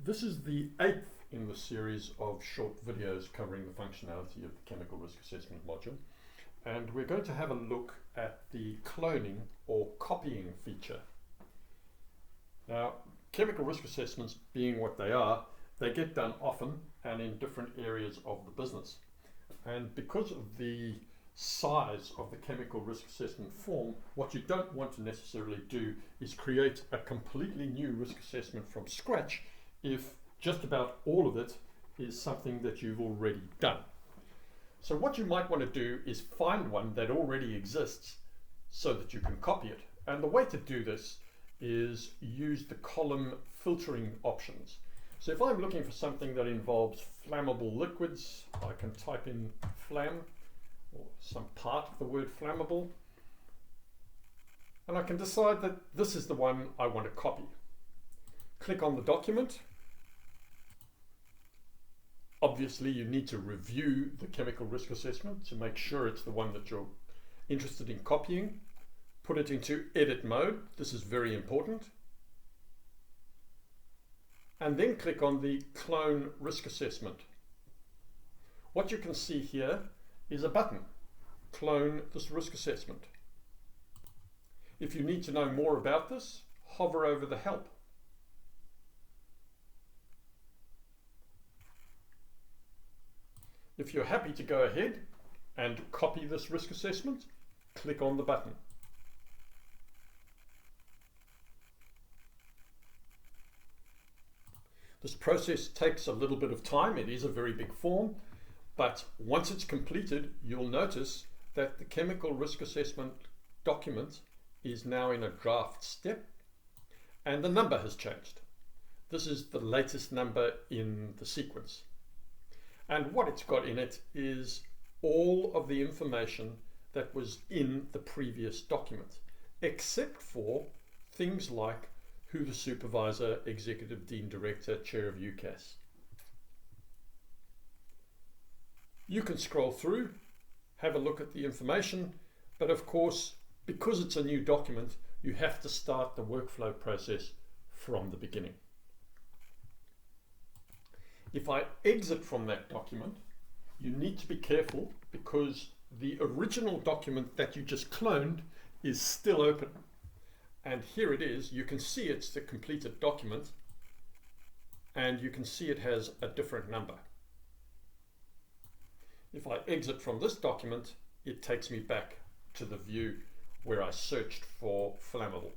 This is the 8th in the series of short videos covering the functionality of the Chemical Risk Assessment module. And we're going to have a look at the cloning or copying feature. Now, chemical risk assessments being what they are, they get done often and in different areas of the business. And because of the size of the chemical risk assessment form, what you don't want to necessarily do is create a completely new risk assessment from scratch if just about all of it is something that you've already done. So what you might want to do is find one that already exists so that you can copy it. And the way to do this is use the column filtering options. So if I'm looking for something that involves flammable liquids, I can type in flam or some part of the word flammable, and I can decide that this is the one I want to copy. Click on the document. Obviously, you need to review the chemical risk assessment to make sure it's the one that you're interested in copying. Put it into edit mode. This is very important. And then click on the clone risk assessment. What you can see here is a button, clone this risk assessment. If you need to know more about this, hover over the help. If you're happy to go ahead and copy this risk assessment, click on the button. This process takes a little bit of time. It is a very big form, but once it's completed, you'll notice that the chemical risk assessment document is now in a draft step and the number has changed. This is the latest number in the sequence. And what it's got in it is all of the information that was in the previous document, except for things like who the supervisor, executive dean director, chair of UCAS. You can scroll through, have a look at the information, but of course, because it's a new document, you have to start the workflow process from the beginning. If I exit from that document, you need to be careful because the original document that you just cloned is still open. And here it is. You can see it's the completed document and you can see it has a different number. If I exit from this document, it takes me back to the view where I searched for flammable.